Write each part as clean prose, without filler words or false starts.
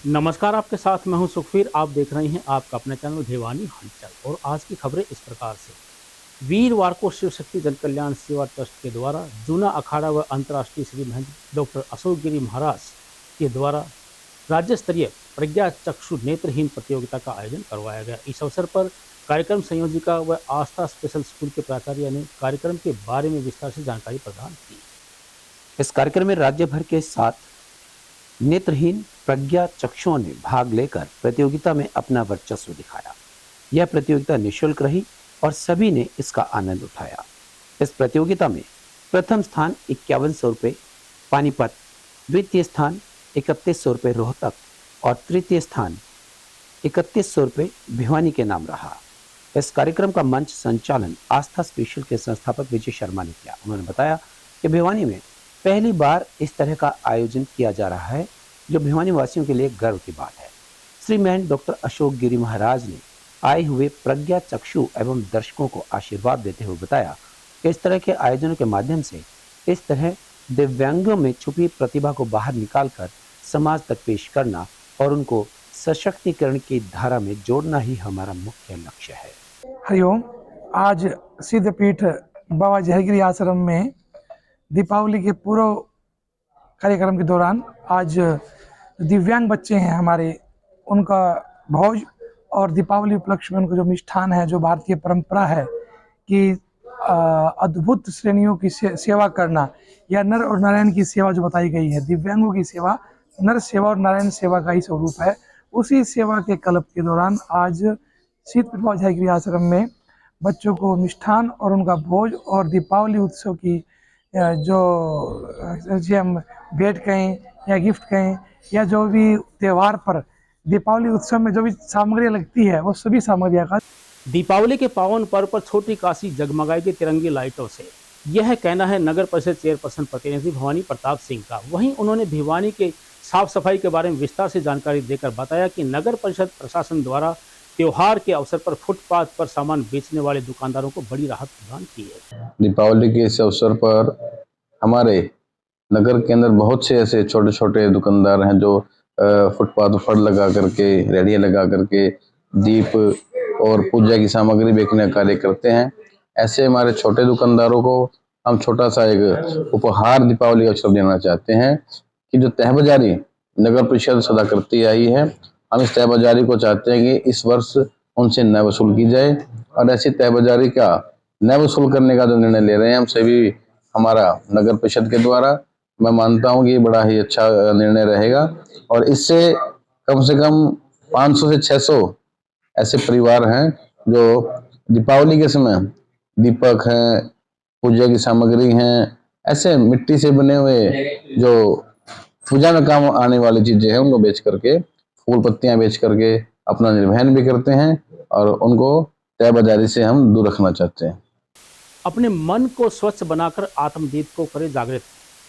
नमस्कार, आपके साथ मैं हूं सुखवीर। आप देख रहे हैं आपका अपना चैनल भिवानी हलचल। और आज की खबरें इस प्रकार से। वीरवार को शिव शक्ति जन कल्याण सेवा ट्रस्ट के द्वारा जूना अखाड़ा व अंतर्राष्ट्रीय श्री महंत डॉक्टर अशोक गिरी महाराज के द्वारा राज्य स्तरीय प्रज्ञा चक्षु नेत्रहीन प्रतियोगिता का आयोजन करवाया गया। इस अवसर पर कार्यक्रम संयोजिका व आस्था स्पेशल स्कूल के प्राचार्य ने कार्यक्रम के बारे में विस्तार से जानकारी प्रदान की। इस कार्यक्रम में राज्य भर के 7 नेत्रहीन प्रज्ञा चक्षुओं ने भाग लेकर प्रतियोगिता में अपना वर्चस्व दिखाया। यह प्रतियोगिता निःशुल्क रही और सभी ने इसका आनंद उठाया। इस प्रतियोगिता में प्रथम स्थान 5100 रुपये पानीपत, द्वितीय स्थान 3100 रुपये रोहतक और तृतीय स्थान 3100 रुपये भिवानी के नाम रहा। इस कार्यक्रम का मंच संचालन आस्था स्पेशल के संस्थापक विजय शर्मा ने किया। उन्होंने बताया कि भिवानी में पहली बार इस तरह का आयोजन किया जा रहा है, जो भिवानी वासियों के लिए गर्व की बात है। श्री महंत डॉक्टर अशोक गिरी महाराज ने आए हुए प्रज्ञा चक्षु एवं दर्शकों को आशीर्वाद देते हुए बताया कि इस तरह के आयोजनों के माध्यम से इस तरह दिव्यांगों में छुपी प्रतिभा को बाहर निकालकर समाज तक पेश करना और उनको सशक्तिकरण की धारा में जोड़ना ही हमारा मुख्य लक्ष्य है। हरिओम। आज सिद्धपीठ बाबा जयगिरी आश्रम में दीपावली के पूर्व कार्यक्रम के दौरान आज दिव्यांग बच्चे हैं हमारे, उनका भोज और दीपावली उपलक्ष्य में उनको जो मिष्ठान है, जो भारतीय परंपरा है कि अद्भुत श्रेणियों की सेवा करना या नर और नारायण की सेवा जो बताई गई है, दिव्यांगों की सेवा नर सेवा और नारायण सेवा का ही स्वरूप है। उसी सेवा के कल्प के दौरान आज सिद्धपीठ बाबा जयगिरी आश्रम में बच्चों को मिष्ठान और उनका भोज और दीपावली उत्सव की जो हम भेंट कहें या गिफ्ट कहें या जो भी त्यौहार पर दीपावली उत्सव में जो भी सामग्री लगती है, वो सभी सामग्रियों का दीपावली के पावन पर्व पर छोटी काशी जगमगाएगी तिरंगी लाइटों से। यह कहना है नगर परिषद चेयरपर्सन प्रतिनिधि भवानी प्रताप सिंह का। वहीं उन्होंने भिवानी के साफ सफाई के बारे में विस्तार से जानकारी देकर बताया कि नगर परिषद प्रशासन द्वारा त्योहार के अवसर पर फुटपाथ पर सामान बेचने वाले दुकानदारों को बड़ी राहत प्रदान की है। दीपावली के इस अवसर पर हमारे नगर के अंदर बहुत से ऐसे छोटे छोटे दुकानदार हैं जो फुटपाथ पर लगा करके, रेडियां लगा करके दीप और पूजा की सामग्री बेचने का कार्य करते हैं। ऐसे हमारे छोटे दुकानदारों को हम छोटा सा एक उपहार दीपावली का अवसर देना चाहते हैं कि जो तय बाजारी नगर परिषद सदा करती आई है, हम इस तय बाजारी को चाहते हैं कि इस वर्ष उनसे न वसूल की जाए और ऐसी तय बाजारी का न वसूल करने का जो निर्णय ले रहे हैं हम सभी, हमारा नगर परिषद के द्वारा, मैं मानता हूं कि बड़ा ही अच्छा निर्णय रहेगा और इससे कम से कम 500 से 600 ऐसे परिवार हैं जो दीपावली के समय दीपक हैं, पूजा की सामग्री हैं, ऐसे मिट्टी से बने हुए जो पूजा में काम आने वाली चीजें हैं, उनको बेच करके, फूल पत्तियां बेच करके अपना निर्वहन भी करते हैं और उनको तय बाजारी से हम दूर रखना चाहते हैं। अपने मन को स्वच्छ बनाकर आत्मदीप को करे जागृत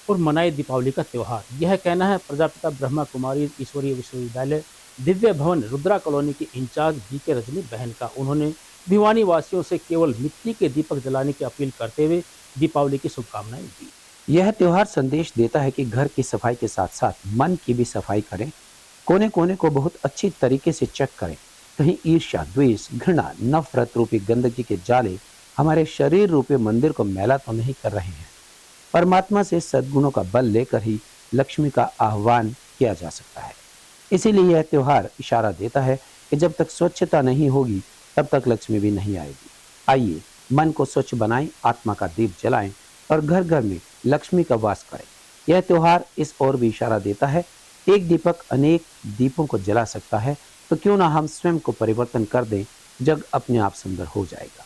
और मनाए दीपावली का त्यौहार। यह कहना है प्रजापिता ब्रह्मा कुमारी ईश्वरीय विश्वविद्यालय दिव्य भवन रुद्रा कॉलोनी की इंचार्ज बीके रजनी बहन का। उन्होंने भिवानी वासियों से केवल मिट्टी के दीपक जलाने की अपील करते हुए दीपावली की शुभकामनाएं दी। यह त्योहार संदेश देता है कि घर की सफाई के साथ साथ मन की भी सफाई करें, कोने कोने को बहुत अच्छी तरीके से चेक करें। कहीं ईर्ष्या, द्वेष, घृणा, नफरत रूपी गंदगी के जाले हमारे शरीर रूपी मंदिर को मैला तो नहीं कर रहे हैं। परमात्मा से सद्गुणों का बल लेकर ही लक्ष्मी का आह्वान किया जा सकता है। इसीलिए यह त्योहार इशारा देता है कि जब तक स्वच्छता नहीं होगी तब तक लक्ष्मी भी नहीं आएगी। आइए मन को स्वच्छ बनाएं, आत्मा का दीप जलाएं और घर घर में लक्ष्मी का वास करें। यह त्योहार इस ओर भी इशारा देता है, एक दीपक अनेक दीपों को जला सकता है, तो क्यों ना हम स्वयं को परिवर्तन कर दें, जग अपने आप सुंदर हो जाएगा।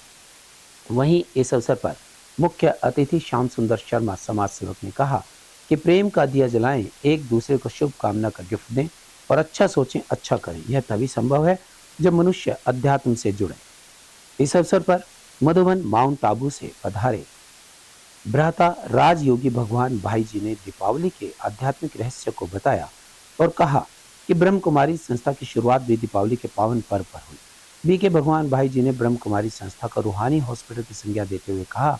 वहीं इस अवसर पर मुख्य अतिथि श्याम सुंदर शर्मा समाज सेवक ने कहा कि प्रेम का दिया जलाएं, एक दूसरे को शुभकामना का गिफ्ट दें और अच्छा सोचें, अच्छा करें। यह तभी संभव है जब मनुष्य अध्यात्म से जुड़े। इस अवसर पर मधुबन माउंट आबू से पधारे भ्राता राजयोगी भगवान भाई जी ने दीपावली के आध्यात्मिक रहस्य को बताया और कहा कि ब्रह्म कुमारी संस्था की शुरुआत भी दीपावली के पावन पर्व पर हुई। बीके भगवान भाई जी ने ब्रह्म कुमारी संस्था को रूहानी हॉस्पिटल की संज्ञा देते हुए कहा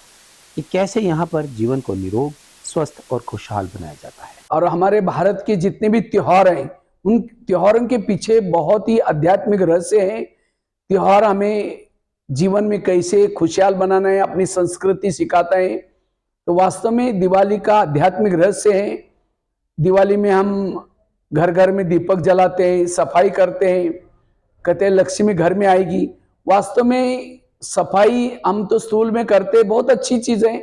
कि कैसे यहाँ पर जीवन को निरोग, स्वस्थ और खुशहाल बनाया जाता है। और हमारे भारत के जितने भी त्योहार हैं उन त्योहारों के पीछे बहुत ही आध्यात्मिक रहस्य है। त्योहार हमें जीवन में कैसे खुशहाल बनाना है, अपनी संस्कृति सिखाता है। तो वास्तव में दिवाली का आध्यात्मिक रहस्य है। दिवाली में हम घर घर में दीपक जलाते हैं, सफाई करते हैं, कहते हैं लक्ष्मी घर में आएगी। वास्तव में सफाई हम तो स्थूल में करते हैं, बहुत अच्छी चीज है,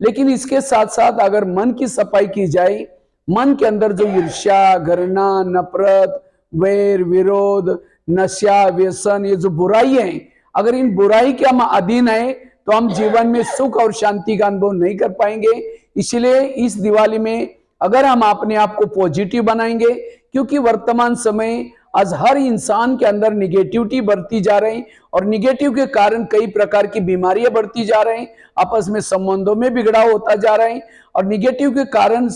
लेकिन इसके साथ साथ अगर मन की सफाई की जाए, मन के अंदर जो ईर्ष्या, घृणा, नफरत, वैर, विरोध, नशा, व्यसन, ये जो बुराई है, अगर इन बुराई के हम अधीन है तो हम जीवन में सुख और शांति का अनुभव नहीं कर पाएंगे। इसलिए इस दिवाली में अगर हम अपने आप को पॉजिटिव बनाएंगे, क्योंकि वर्तमान समय आज हर इंसान के अंदर निगेटिविटी बढ़ती जा रही और निगेटिव के कारण कई प्रकार की बीमारियां बढ़ती जा रही, आपस में संबंधों में बिगड़ाव होता जा रहा है और निगेटिव के कारण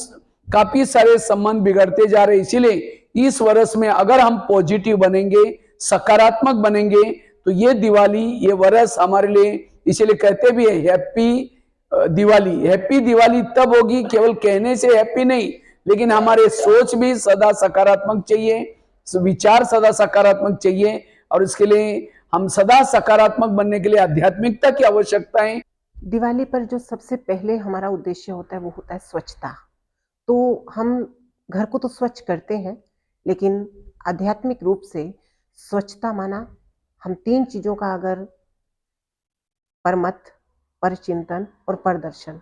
काफी सारे संबंध बिगड़ते जा रहे हैं। इसीलिए इस वर्ष में अगर हम पॉजिटिव बनेंगे, सकारात्मक बनेंगे, तो ये दिवाली, ये वर्ष हमारे लिए, इसीलिए कहते भी है हैप्पी दिवाली। हैप्पी दिवाली तब होगी, केवल कहने से हैप्पी नहीं, लेकिन हमारे सोच भी सदा सकारात्मक चाहिए, विचार सदा सकारात्मक चाहिए, और इसके लिए हम सदा सकारात्मक बनने के लिए आध्यात्मिकता की आवश्यकता है। दिवाली पर जो सबसे पहले हमारा उद्देश्य होता है वो होता है स्वच्छता। तो हम घर को तो स्वच्छ करते हैं, लेकिन आध्यात्मिक रूप से स्वच्छता माना हम 3 चीजों का अगर परमत, परचिंतन और परदर्शन,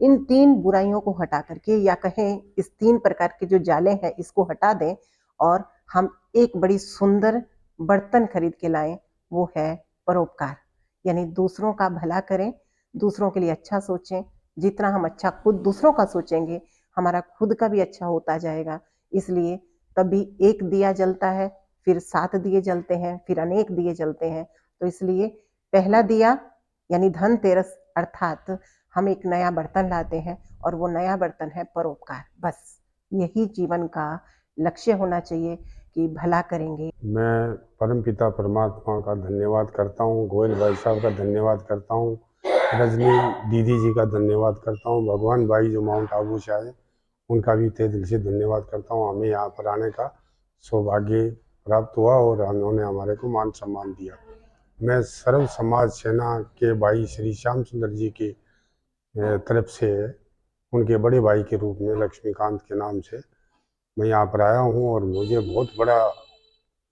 इन 3 बुराइयों को हटा करके, या कहें इस 3 प्रकार के जो जाले हैं इसको हटा दें और हम एक बड़ी सुंदर बर्तन खरीद के लाएं, वो है परोपकार। यानी दूसरों का भला करें, दूसरों के लिए अच्छा सोचें। जितना हम अच्छा खुद दूसरों का सोचेंगे, हमारा खुद का भी अच्छा होता जाएगा। इसलिए तभी एक दिया जलता है, फिर 7 दिए जलते हैं, फिर अनेक दिए जलते हैं। तो इसलिए पहला दिया यानी धनतेरस, अर्थात हम एक नया बर्तन लाते हैं और वो नया बर्तन है परोपकार। बस यही जीवन का लक्ष्य होना चाहिए कि भला करेंगे। मैं परमपिता परमात्मा का धन्यवाद करता हूँ, गोयल भाई साहब का धन्यवाद करता हूँ, रजनी दीदी जी का धन्यवाद करता हूँ, भगवान भाई जो माउंट आबू से आए उनका भी तहे दिल से धन्यवाद करता हूँ। हमें यहाँ पर आने का सौभाग्य प्राप्त हुआ और उन्होंने हमारे को मान सम्मान दिया। मैं सर्व समाज सेना के भाई श्री श्याम सुंदर जी की तरफ से उनके बड़े भाई के रूप में लक्ष्मीकांत के नाम से मैं यहाँ पर आया हूँ और मुझे बहुत बड़ा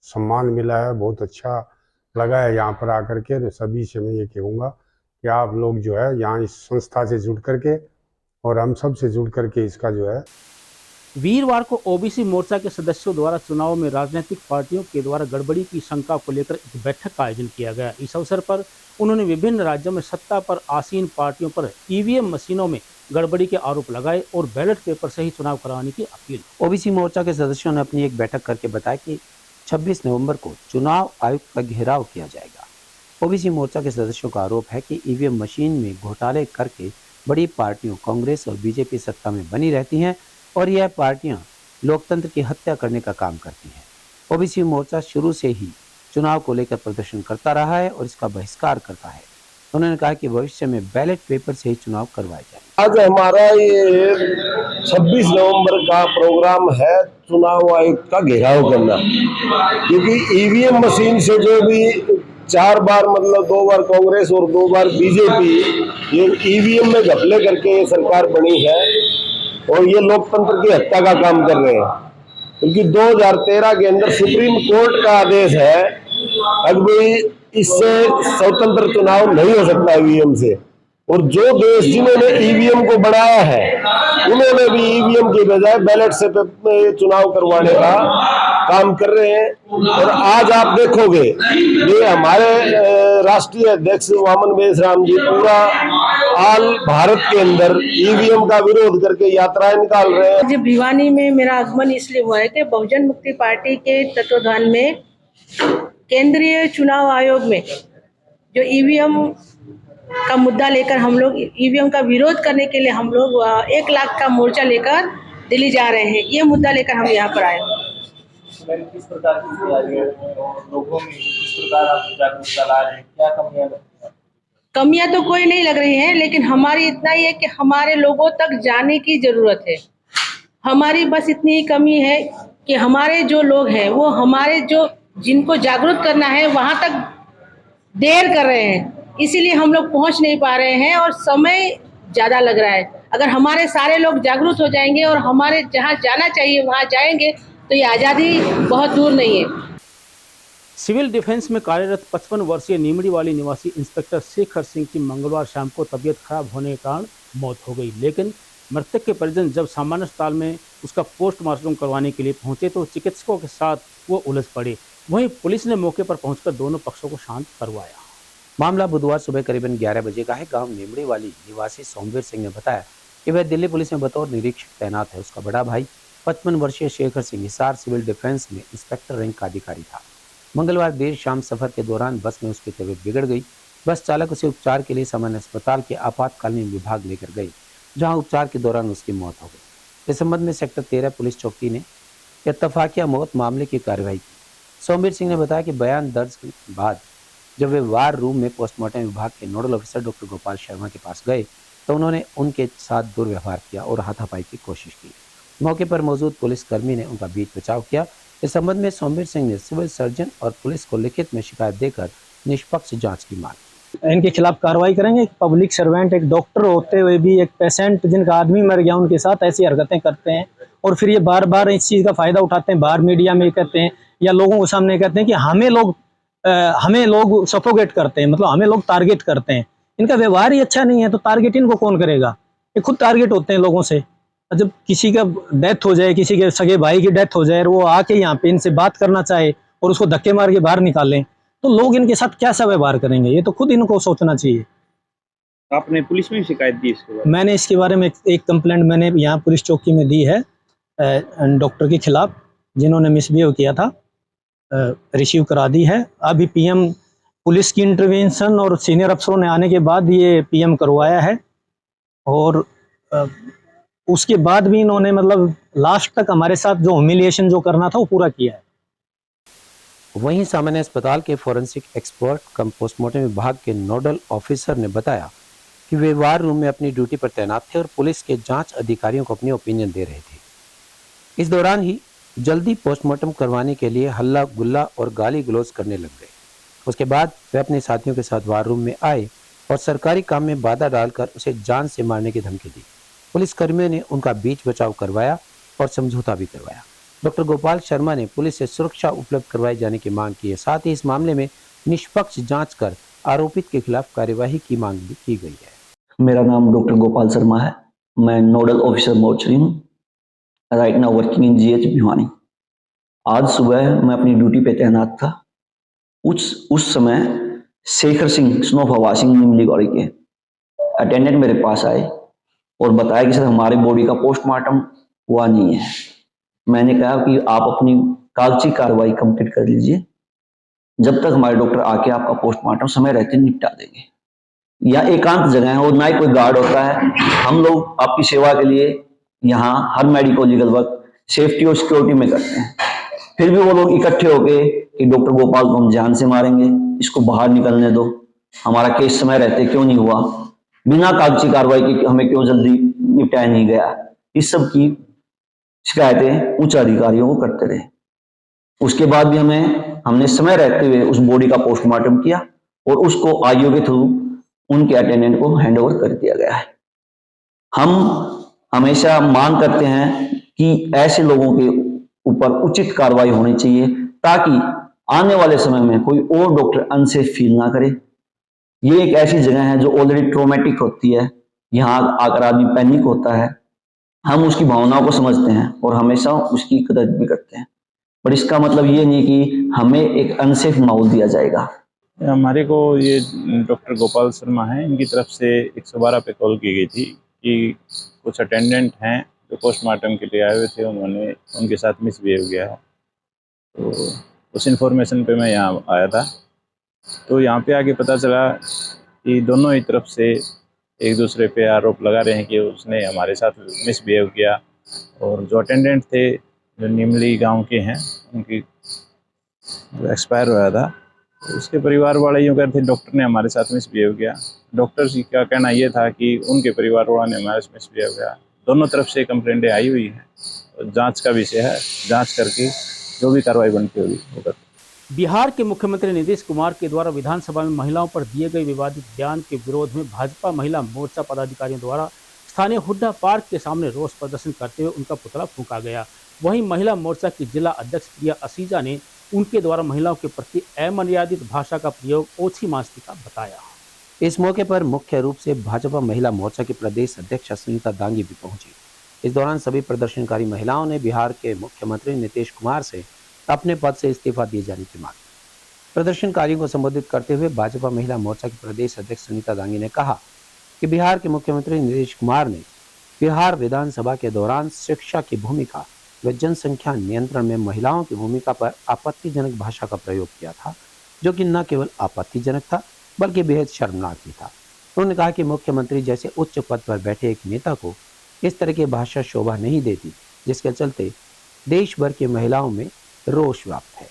सम्मान मिला है, बहुत अच्छा लगा है यहाँ पर आकर के। तो सभी से मैं ये कहूँगा कि आप लोग जो है यहाँ इस संस्था से जुड़ करके और हम सब से जुड़ करके इसका जो है। वीरवार को ओबीसी मोर्चा के सदस्यों द्वारा चुनाव में राजनीतिक पार्टियों के द्वारा गड़बड़ी की शंका को लेकर एक बैठक का आयोजन किया गया। इस अवसर पर उन्होंने विभिन्न राज्यों में सत्ता पर आसीन पार्टियों पर ईवीएम मशीनों में गड़बड़ी के आरोप लगाए और बैलेट पेपर से ही चुनाव कराने की अपील। ओबीसी मोर्चा के सदस्यों ने अपनी एक बैठक करके बताया कि 26 नवंबर को चुनाव आयुक्त का घेराव किया जाएगा। ओबीसी मोर्चा के सदस्यों का आरोप है कि ईवीएम मशीन में घोटाले करके बड़ी पार्टियों कांग्रेस और बीजेपी सत्ता में बनी रहती हैं और यह पार्टियां लोकतंत्र की हत्या करने का काम करती हैं। ओबीसी मोर्चा शुरू से ही चुनाव को लेकर प्रदर्शन करता रहा है और इसका बहिष्कार करता है। उन्होंने कहा कि भविष्य में बैलेट पेपर से ही चुनाव करवाए जाएंगे। आज हमारा ये 26 नवंबर का प्रोग्राम है चुनाव आयुक्त का घेराव करना, क्योंकि ईवीएम मशीन से जो भी 4 बार मतलब 2 बार कांग्रेस और 2 बार बीजेपी ये ईवीएम में घपले करके ये सरकार बनी है और ये लोकतंत्र की हत्या का काम कर रहे हैं। क्योंकि 2013 के अंदर सुप्रीम कोर्ट का आदेश है अब इससे स्वतंत्र चुनाव नहीं हो सकता ईवीएम से, और जो देश जिन्होंने ईवीएम को बढ़ाया है उन्होंने भी ईवीएम की बजाय बैलेट से चुनाव करवाने का काम कर रहे हैं। और आज आप देखोगे ये हमारे राष्ट्रीय अध्यक्ष वामन बेसराम जी पूरा आल भारत के अंदर ईवीएम का विरोध करके यात्राएं निकाल रहे हैं। आज भिवानी में मेरा आगमन इसलिए हुआ है कि बहुजन मुक्ति पार्टी के तत्वाधान में केंद्रीय चुनाव आयोग में जो ईवीएम का मुद्दा लेकर हम लोग ईवीएम का विरोध करने के लिए हम लोग 1 लाख का मोर्चा लेकर दिल्ली जा रहे हैं। ये मुद्दा लेकर हम यहाँ पर आए हैं। किस प्रकार की लोगों में किस प्रकार आप जागरूकता ला रहे हैं, क्या कमियां लगती हैं? कमियां तो कोई नहीं लग रही है, लेकिन हमारी इतना ही है कि हमारे लोगों तक जाने की जरूरत है। हमारी बस इतनी ही कमी है कि हमारे जो लोग हैं वो हमारे जो जिनको जागरूक करना है वहाँ तक देर कर रहे हैं, इसीलिए हम लोग पहुँच नहीं पा रहे हैं और समय ज़्यादा लग रहा है। अगर हमारे सारे लोग जागरूक हो जाएंगे और हमारे जहाँ जाना चाहिए वहाँ जाएंगे तो ये आज़ादी बहुत दूर नहीं है। सिविल डिफेंस में कार्यरत 55 वर्षीय नीमड़ीवाली निवासी इंस्पेक्टर शेखर सिंह की मंगलवार शाम को तबीयत खराब होने के कारण मौत हो गई, लेकिन मृतक के परिजन जब सामान्य अस्पताल में उसका पोस्टमार्टम करवाने के लिए पहुंचे तो चिकित्सकों के साथ वो उलझ पड़े। वहीं पुलिस ने मौके पर पहुंचकर दोनों पक्षों को शांत करवाया। मामला बुधवार सुबह करीबन 11 बजे का है। गांव नीमड़ी वाली निवासी सोमवीर सिंह ने बताया कि वह दिल्ली पुलिस में बतौर निरीक्षक तैनात है। उसका बड़ा भाई 55 वर्षीय शेखर सिंह हिसार सिविल डिफेंस में इंस्पेक्टर रैंक का अधिकारी था। मंगलवार देर शाम सफर के दौरान बस में उसकी तबीयत बिगड़ गई। बस चालक उसे उपचार के लिए सामान्य अस्पताल के आपातकालीन विभाग लेकर गए, जहां उपचार के दौरान उसकी मौत हो गई। इस संबंध में सेक्टर 13 पुलिस चौकी ने इत्तफाकिया मौत मामले की कार्रवाई की। सोमवीर सिंह ने बताया कि बयान दर्ज के बाद जब वे वार रूम में पोस्टमार्टम विभाग के nodal officer doctor Gopal Sharma के पास गए तो उन्होंने उनके साथ दुर्व्यवहार किया और हाथापाई की कोशिश की। मौके पर मौजूद पुलिसकर्मी ने उनका बीच बचाव किया। इस संबंध में सोमवीर सिंह ने सिविल सर्जन और पुलिस को लिखित में शिकायत देकर निष्पक्ष जांच की मांग की। इनके खिलाफ कार्रवाई करेंगे। एक पब्लिक सर्वेंट, एक डॉक्टर होते हुए भी एक पेशेंट जिनका आदमी मर गया उनके साथ ऐसी हरकतें करते हैं और फिर ये बार बार इस चीज़ का फ़ायदा उठाते हैं। बाहर मीडिया में कहते हैं या लोगों के सामने कहते हैं कि हमें लोग सफोकेट करते हैं, मतलब हमें लोग टारगेट करते हैं। इनका व्यवहार ही अच्छा नहीं है तो टारगेट इनको कौन करेगा? ये खुद टारगेट होते हैं लोगों से। जब किसी का डेथ हो जाए, किसी के सगे भाई की डेथ हो जाए और वो आके यहाँ पे इनसे बात करना चाहे और उसको धक्के मार के बाहर निकालें तो लोग इनके साथ कैसा व्यवहार करेंगे? ये तो खुद इनको सोचना चाहिए। आपने पुलिस में शिकायत दी इसके बारे में? मैंने इसके बारे में एक कंप्लेंट मैंने यहाँ पुलिस चौकी में दी है डॉक्टर के खिलाफ जिन्होंने मिसबिहेव किया था, रिसीव करा दी है। अभी पीएम पुलिस की इंटरवेंशन और सीनियर अफसरों ने आने के बाद ये पीएम करवाया है और उसके बाद भी इन्होंने मतलब लास्ट तक हमारे साथ जो ह्यूमिलिएशन जो करना था वो पूरा किया है। वहीं सामान्य अस्पताल के फॉरेंसिक एक्सपर्ट कम पोस्टमार्टम विभाग के नोडल ऑफिसर ने बताया कि वे वार रूम में अपनी ड्यूटी पर तैनात थे और पुलिस के जांच अधिकारियों को अपनी ओपिनियन दे रहे थे। इस दौरान ही जल्दी पोस्टमार्टम करवाने के लिए हल्ला गुल्ला और गाली गलौज करने लग गए। उसके बाद वे अपने साथियों के साथ वार रूम में आए और सरकारी काम में बाधा डालकर उसे जान से मारने की धमकी दी। पुलिसकर्मियों ने उनका बीच बचाव करवाया और समझौता भी करवाया। डॉक्टर गोपाल शर्मा ने पुलिस से सुरक्षा उपलब्ध करवाए जाने की मांग की है। साथ ही इस मामले में निष्पक्ष जांच कर आरोपित के खिलाफ कार्यवाही की मांग भी की गई है। मेरा नाम डॉक्टर गोपाल शर्मा है। मैं नोडल ऑफिसर मोर्चरी हूँ, right now working in GH Bhiwani. आज सुबह मैं अपनी ड्यूटी पे तैनात था। उस समय शेखर सिंह स्नोफा वाशिंग निमली गौड़ी के अटेंडेंट मेरे पास आए और बताया कि सर हमारी बॉडी का पोस्टमार्टम हुआ नहीं है। मैंने कहा कि आप अपनी कागजी कार्रवाई कंप्लीट कर लीजिए, जब तक हमारे डॉक्टर आके आपका पोस्टमार्टम समय रहते निपटा देंगे। यह एकांत जगह है और ना ही कोई गार्ड होता है। हम लोग आपकी सेवा के लिए यहाँ हर मेडिको लीगल वर्क सेफ्टी और सिक्योरिटी में करते हैं। फिर भी वो लोग इकट्ठे होके कि डॉक्टर गोपाल को हम जान से मारेंगे, इसको बाहर निकलने दो, हमारा केस समय रहते क्यों नहीं हुआ, बिना कागजी कार्रवाई के हमें क्यों जल्दी निपटाया नहीं गया। इस सब की शिकायतें उच्च अधिकारियों को करते रहे। उसके बाद भी हमने समय रहते हुए उस बॉडी का पोस्टमार्टम किया और उसको आईओ के थ्रू उनके अटेंडेंट को हैंडओवर कर दिया गया है। हम हमेशा मांग करते हैं कि ऐसे लोगों के ऊपर उचित कार्रवाई होनी चाहिए ताकि आने वाले समय में कोई और डॉक्टर अनसेफ फील ना करे। ये एक ऐसी जगह है जो ऑलरेडी ट्रोमेटिक होती है, यहाँ आकर आदमी पैनिक होता है। हम उसकी भावनाओं को समझते हैं और हमेशा उसकी कदर भी करते हैं, पर इसका मतलब ये नहीं कि हमें एक अनसेफ माहौल दिया जाएगा। हमारे को ये डॉक्टर गोपाल शर्मा हैं, इनकी तरफ से 112 पे कॉल की गई थी कि कुछ अटेंडेंट हैं जो पोस्टमार्टम के लिए आए हुए थे, उन्होंने उनके साथ मिसबिहेव किया है। तो उस इंफॉर्मेशन पे मैं यहाँ आया था। तो यहाँ पे आके पता चला कि दोनों ही तरफ से एक दूसरे पे आरोप लगा रहे हैं कि उसने हमारे साथ मिसबिहेव किया। और जो अटेंडेंट थे जो निमली गांव के हैं, उनकी जो एक्सपायर हुआ था, तो उसके परिवार वाले यूँ कहते थे डॉक्टर ने हमारे साथ मिसबिहेव किया। डॉक्टर का कहना ये था कि उनके परिवार वालों ने हमारे साथ मिसबिहेव किया। दोनों तरफ से कंप्लेंटें आई हुई हैं, जांच का विषय है, जांच करके जो भी कार्रवाई बनती होगी वो करते। बिहार के मुख्यमंत्री नीतीश कुमार के द्वारा विधानसभा में महिलाओं पर दिए गए विवादित बयान के विरोध में भाजपा महिला मोर्चा पदाधिकारियों द्वारा स्थानीय हुड्डा पार्क के सामने रोष प्रदर्शन करते हुए उनका पुतला फूंका गया। वहीं महिला मोर्चा की जिला अध्यक्ष प्रिया असीजा ने उनके द्वारा महिलाओं के प्रति अमर्यादित भाषा का प्रयोग ओछी मानसिकता बताया। इस मौके पर मुख्य रूप से भाजपा महिला मोर्चा की प्रदेश अध्यक्ष सुनीता दांगी भी पहुंची। इस दौरान सभी प्रदर्शनकारी महिलाओं ने बिहार के मुख्यमंत्री नीतीश कुमार से अपने पद से इस्तीफा दिए जाने की मांग की। प्रदर्शनकारियों को संबोधित करते हुए भाजपा महिला मोर्चा की प्रदेश अध्यक्ष सुनीता दांगी ने कहा कि बिहार के मुख्यमंत्री नीतीश कुमार ने बिहार विधानसभा के दौरान शिक्षा की भूमिका व जनसंख्या नियंत्रण में महिलाओं की भूमिका पर आपत्तिजनक भाषा का प्रयोग किया था, जो कि न केवल आपत्तिजनक था बल्कि बेहद शर्मनाक भी था। उन्होंने कहा कि मुख्यमंत्री जैसे उच्च पद पर बैठे एक नेता को इस तरह की भाषा शोभा नहीं देती, जिसके चलते देश भर की महिलाओं में रोष व्याप्त है।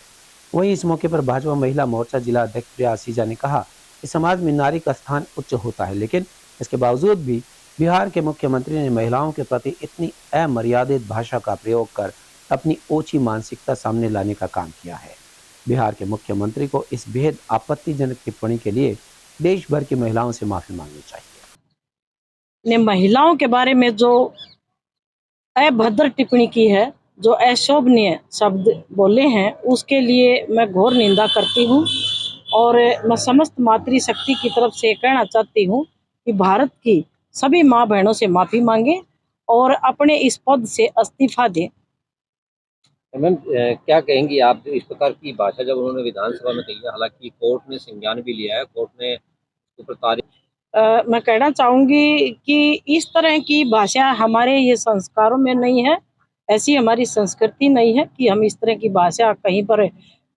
वहीं इस मौके पर भाजपा महिला मोर्चा जिला अध्यक्ष प्रिया असीजा ने कहा कि समाज में नारी का स्थान उच्च होता है, लेकिन इसके बावजूद भी बिहार के मुख्यमंत्री ने महिलाओं के प्रति इतनी अमर्यादित भाषा का प्रयोग कर अपनी ओछी मानसिकता सामने लाने का काम किया है। बिहार के मुख्यमंत्री को इस बेहद आपत्तिजनक टिप्पणी के लिए देश भर की महिलाओं से माफी मांगनी चाहिए। ने महिलाओं के बारे में जो अभद्र टिप्पणी की है, जो अशोभनीय शब्द बोले हैं, उसके लिए मैं घोर निंदा करती हूँ और मैं समस्त मातृशक्ति की तरफ से कहना चाहती हूँ कि भारत की सभी माँ बहनों से माफ़ी मांगे और अपने इस पद से इस्तीफा दें। मैम, क्या कहेंगी आप इस प्रकार की भाषा जब उन्होंने विधानसभा में कही है, हालांकि कोर्ट ने संज्ञान भी लिया है, कोर्ट ने उसको प्रताड़ित। मैं कहना चाहूँगी कि इस तरह की भाषा हमारे ये संस्कारों में नहीं है, ऐसी हमारी संस्कृति नहीं है कि हम इस तरह की भाषा कहीं पर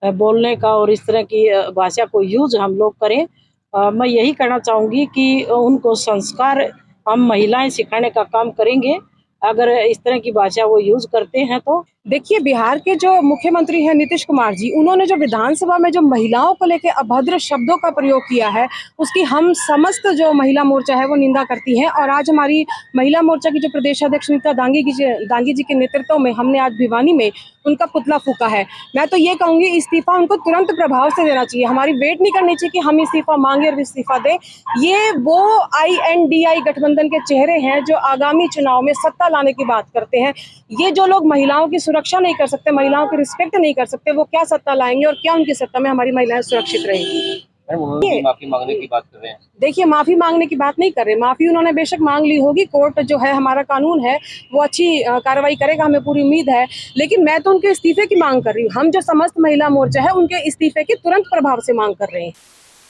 बोलने का और इस तरह की भाषा को यूज हम लोग करें। मैं यही कहना चाहूँगी कि उनको संस्कार हम महिलाएं सिखाने का काम करेंगे अगर इस तरह की भाषा वो यूज करते हैं तो। देखिए, बिहार के जो मुख्यमंत्री हैं नीतीश कुमार जी, उन्होंने जो विधानसभा में जो महिलाओं को लेकर अभद्र शब्दों का प्रयोग किया है, उसकी हम समस्त जो महिला मोर्चा है वो निंदा करती है। और आज हमारी महिला मोर्चा की जो प्रदेश अध्यक्ष सुनीता दांगी जी के नेतृत्व में हमने आज भिवानी में उनका पुतला फूका है। मैं तो ये कहूँगी, इस्तीफा उनको तुरंत प्रभाव से देना चाहिए। हमारी वेट नहीं करनी चाहिए कि हम इस्तीफा मांगे और इस्तीफा दें। ये वो INDI गठबंधन के चेहरे हैं जो आगामी चुनाव में सत्ता लाने की बात करते हैं। ये जो लोग महिलाओं की सुरक्षा नहीं कर सकते, महिलाओं की रिस्पेक्ट नहीं कर सकते, वो क्या सत्ता लाएंगे और क्या उनकी सत्ता में हमारी महिलाएं सुरक्षित रहेंगी? उन्होंने माफी मांगने की बात कर रहे हैं। देखिए, माफी मांगने की बात नहीं कर रहे, माफी उन्होंने बेशक मांग ली होगी। कोर्ट जो है, हमारा कानून है, वो अच्छी कार्रवाई करेगा, हमें पूरी उम्मीद है। लेकिन मैं तो उनके इस्तीफे की मांग कर रही हूँ। हम जो समस्त महिला मोर्चा है, उनके इस्तीफे की तुरंत प्रभाव से मांग कर रहे हैं।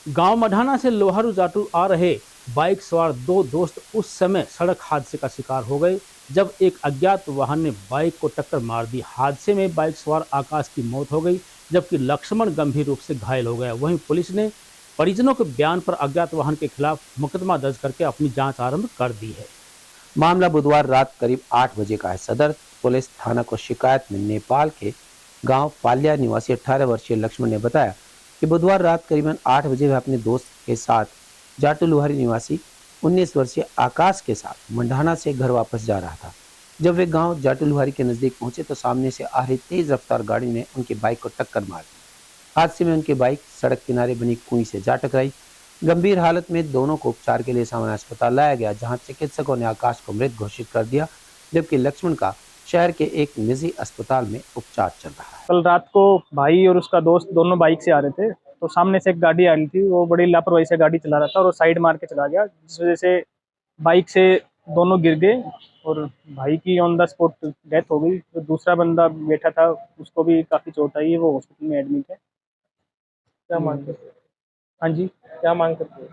गांव मढ़ाना से लोहारू जाटू आ रहे बाइक सवार दो दोस्त उस समय सड़क हादसे का शिकार हो गए जब एक अज्ञात वाहन ने बाइक को टक्कर मार दी। हादसे में बाइक सवार आकाश की मौत हो गई जबकि लक्ष्मण गंभीर रूप से घायल हो गया। वहीं पुलिस ने परिजनों के बयान पर अज्ञात वाहन के खिलाफ मुकदमा दर्ज करके अपनी जांच आरंभ कर दी है। मामला बुधवार रात करीब 8 बजे का है। सदर पुलिस थाना को शिकायत में नेपाल के गांव पाल्या निवासी 18 वर्षीय लक्ष्मण ने बताया कि बुधवार रात करीबन 8 बजे वह अपने दोस्त के साथ जाटू लुहारी निवासी 19 वर्षीय आकाश के साथ मंडाना से घर वापस जा रहा था। जब वे गांव जाटू लुहारी के नजदीक पहुंचे तो सामने से आ रही तेज रफ्तार गाड़ी ने उनकी बाइक को टक्कर मार दी। हादसे में उनकी बाइक सड़क किनारे बनी कुएं से जा टकराई। गंभीर हालत में दोनों को उपचार के लिए सामान्य अस्पताल लाया गया, जहां चिकित्सकों ने आकाश को मृत घोषित कर दिया, जबकि लक्ष्मण का शहर के एक निजी अस्पताल में उपचार चल रहा है। कल रात को भाई और उसका दोस्त दोनों बाइक से आ रहे थे, तो सामने से एक गाड़ी आ रही थी। वो बड़ी लापरवाही से गाड़ी चला रहा था और वो साइड मार के चला गया, जिस वजह से बाइक से दोनों गिर गए और भाई की ऑन द स्पॉट डेथ हो गई। जो दूसरा बंदा बैठा था उसको भी काफ़ी चोट आई है, वो हॉस्पिटल में एडमिट है। क्या मांग करते हैं? हाँ जी, क्या मांग करते हैं?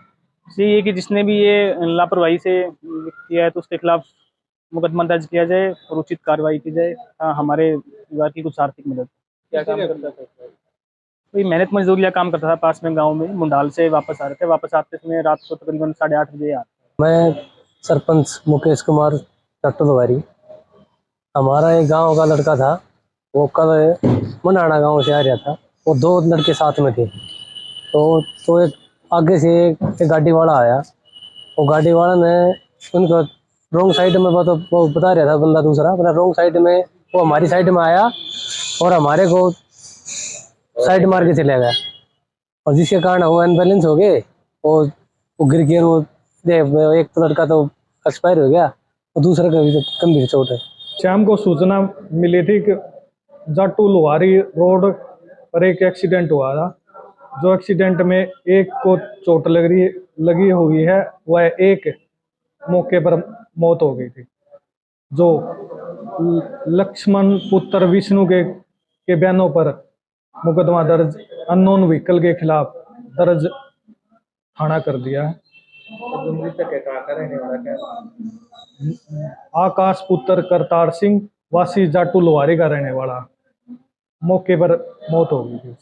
इसलिए ये कि जिसने भी ये लापरवाही से किया है तो उसके खिलाफ मुकदमा दर्ज किया जाए और उचित कार्रवाई की जाए। हमारे परिवार की कुछ आर्थिक मदद। क्या काम करता था? कोई मेहनत मजदूरी का काम करता था, पास में गांव में मुंडाल से वापस आ रहे थे। वापस आते समय रात को तकरीबन 8:30 बजे आते। मैं सरपंच मुकेश कुमार जाटू लुहारी। हमारा एक गांव का लड़का था, वो कल मनाना गांव से आ रहा था। वो दो लड़के साथ में थे, तो एक आगे से एक गाड़ी वाला आया। वो गाड़ी वाला ने उनको रोंग साइड में वो बता रहा था बंदा दूसरा, अपना रोंग साइड में वो हमारी साइड में आया और हमारे को साइड मार के चले गया, और जिसके कारण वो अनबैलेंस हो गए, वो गिर गए। वो एक तो लड़का तो एक्सपायर हो गया और दूसरा का भी गंभीर चोट है। शाम को सूचना मिली थी कि जाटू लुहारी रोड पर एक एक्सीडेंट हुआ था, जो एक्सीडेंट में एक को चोट लगी हुई है, वह एक मौके पर मौत हो गई थी। जो लक्ष्मण पुत्र विष्णु के बयानों पर मुकदमा दर्ज अननोन व्हीकल के खिलाफ दर्ज थाना कर दिया है। आकाश पुत्र करतार सिंह वासी जाटू लोहारी का रहने वाला, मौके पर मौत हो गई थी।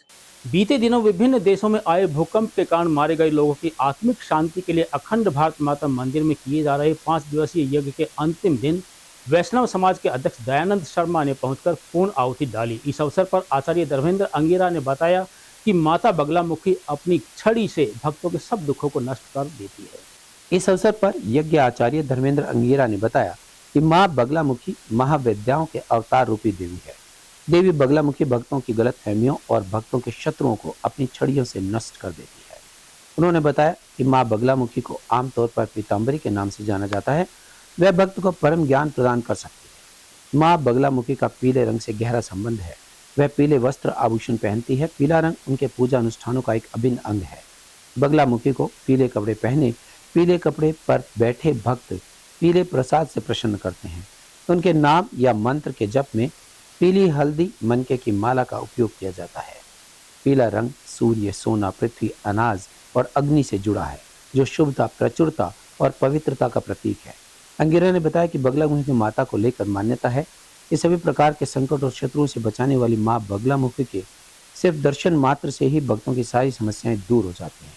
बीते दिनों विभिन्न देशों में आए भूकंप के कारण मारे गए लोगों की आत्मिक शांति के लिए अखंड भारत माता मंदिर में किए जा रहे 5 दिवसीय यज्ञ के अंतिम दिन वैष्णव समाज के अध्यक्ष दयानंद शर्मा ने पहुंचकर पूर्ण आहुति डाली। इस अवसर पर आचार्य धर्मेंद्र अंगीरा ने बताया कि माता बगलामुखी अपनी छड़ी से भक्तों के सब दुखों को नष्ट कर देती है। इस अवसर पर यज्ञ आचार्य धर्मेंद्र अंगीरा ने बताया कि माँ बगलामुखी महाविद्याओं के अवतार रूपी देवी है। देवी बगलामुखी भक्तों की गलत फहमियों और भक्तों के शत्रुओं को अपनी छड़ियों से नष्ट कर देती है। उन्होंने बताया कि माँ बगलामुखी को आमतौर पर पीताम्बरी के नाम से जाना जाता है। वह भक्त को परम ज्ञान प्रदान कर सकती है। माँ बगलामुखी का पीले रंग से गहरा संबंध है। वह पीले वस्त्र आभूषण पहनती है। पीला रंग उनके पूजा अनुष्ठानों का एक अभिन्न अंग है। बगलामुखी को पीले कपड़े पहने पीले कपड़े पर बैठे भक्त पीले प्रसाद से प्रसन्न करते हैं। उनके नाम या मंत्र के जप में पीली हल्दी मनके की माला का उपयोग किया जाता है। पीला रंग सूर्य, सोना, पृथ्वी, अनाज और अग्नि से जुड़ा है, जो शुभता, प्रचुरता और पवित्रता का प्रतीक है। अंगीरा ने बताया कि बगलामुखी माता को लेकर मान्यता है कि सभी प्रकार के संकट और शत्रुओं से बचाने वाली माँ बगलामुखी के सिर्फ दर्शन मात्र से ही भक्तों की सारी समस्याएं दूर हो जाती हैं।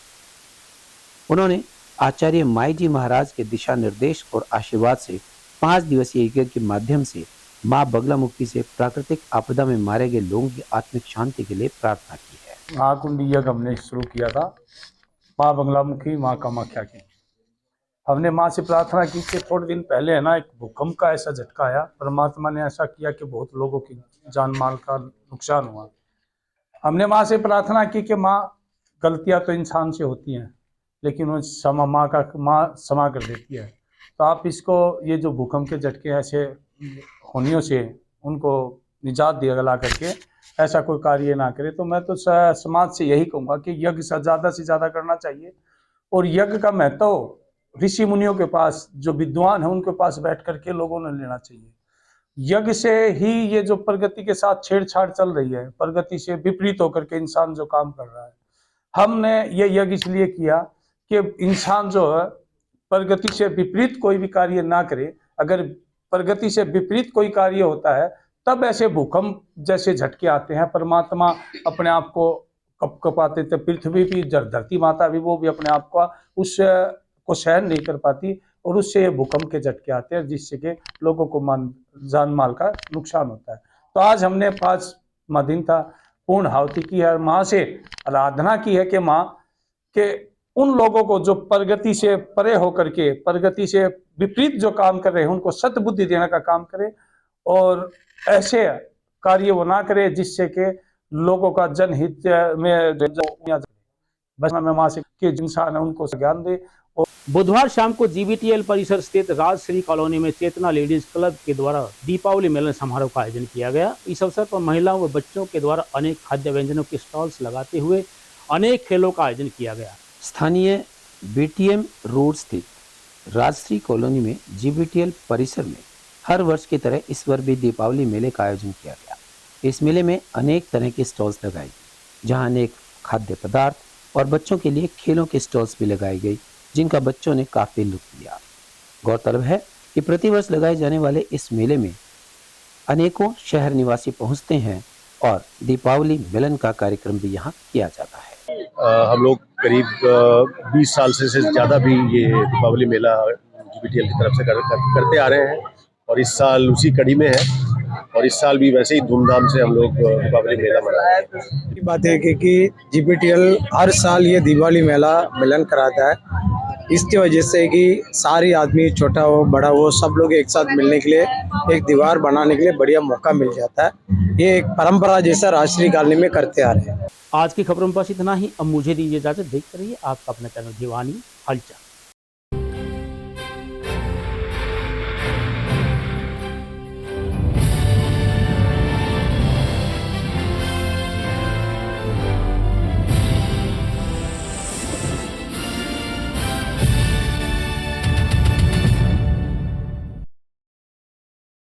उन्होंने आचार्य माई जी महाराज के दिशा निर्देश और आशीर्वाद से 5 दिवसीय यज्ञ के माध्यम से माँ बगलामुखी से प्राकृतिक आपदा में मारे गए लोगों की आत्मिक शांति के लिए प्रार्थना की है। महाकुंड यज्ञ हमने शुरू किया था माँ बगलामुखी, माँ कामाख्या की। हमने माँ से प्रार्थना की कि थोड़े दिन पहले है ना एक भूकंप का ऐसा झटका आया, परमात्मा ने ऐसा किया कि बहुत लोगों की जान माल का नुकसान हुआ। हमने माँ से प्रार्थना की कि माँ गलतियाँ तो इंसान से होती हैं, लेकिन वो माँ क्षमा कर देती है। तो आप इसको, ये जो भूकंप के झटके ऐसे होनियों से उनको निजात दिला करके ऐसा कोई कार्य ना करे। तो मैं तो समाज से यही कहूँगा कि यज्ञ ज़्यादा से ज़्यादा करना चाहिए। और यज्ञ का महत्व ऋषि मुनियों के पास, जो विद्वान हैं उनके पास बैठ करके लोगों ने लेना चाहिए। यज्ञ से ही ये जो प्रगति के साथ छेड़छाड़ चल रही है, प्रगति से विपरीत होकर के इंसान जो काम कर रहा है, हमने ये यज्ञ इसलिए किया कि इंसान जो है प्रगति से विपरीत कोई भी कार्य ना करे। अगर प्रगति से विपरीत कोई कार्य होता है तब ऐसे भूकंप जैसे झटके आते हैं। परमात्मा अपने आप को कपाते थे, पृथ्वी भी, धरती माता भी, वो भी अपने आप को उस को सहन नहीं कर पाती और उससे भूकंप के झटके आते हैं, जिससे कि लोगों को जान माल का नुकसान होता है। तो आज हमने 5वां दिन था, पूर्ण आहुति की है, माँ से आराधना की है कि माँ के उन लोगों को जो प्रगति से परे होकर के प्रगति से विपरीत जो काम कर रहे हैं उनको सद्बुद्धि देने का काम करे और ऐसे कार्य वो ना करे जिससे कि लोगों का जनहित में बस मैं माँ से कि इंसान है उनको ज्ञान दे। बुधवार शाम को जीबीटीएल परिसर स्थित राजश्री कॉलोनी में चेतना लेडीज क्लब के द्वारा दीपावली मिलन समारोह का आयोजन किया गया। इस अवसर पर महिलाओं व बच्चों के द्वारा अनेक खाद्य व्यंजनों के स्टॉल्स लगाते हुए अनेक खेलों का आयोजन किया गया। स्थानीय बीटीएम रोड स्थित राजश्री कॉलोनी में जीबीटीएल परिसर में हर वर्ष की तरह इस बार भी दीपावली मेले का आयोजन किया गया। इस मेले में अनेक तरह के स्टॉल्स लगाए गए, जहां अनेक खाद्य पदार्थ और बच्चों के लिए खेलों के स्टॉल्स भी लगाई गई, जिनका बच्चों ने काफी लुत्फ लिया। गौरतलब है कि प्रतिवर्ष लगाए जाने वाले इस मेले में अनेकों शहर निवासी पहुंचते हैं और दीपावली मिलन का कार्यक्रम भी यहाँ किया जाता है। हम लोग करीब 20 साल से ज़्यादा भी ये दीपावली मेला जीबीटीएल की तरफ से करते आ रहे हैं और इस साल उसी कड़ी में है और इस साल भी वैसे ही धूमधाम से हम लोग दीपावली मेला मना रहे हैं। बात है कि जीबीटीएल हर साल ये दिवाली मेला मिलन कराता है। इसकी वजह से कि सारी आदमी, छोटा हो बड़ा हो, सब लोग एक साथ मिलने के लिए, एक दीवार बनाने के लिए बढ़िया मौका मिल जाता है। ये एक परंपरा जैसा राष्ट्रीय काल में करते आ रहे हैं। आज की खबरों में बस इतना ही। अब मुझे दीजिए इजाजत। देखते रहिए आपका अपना चैनल दीवानी हलचल।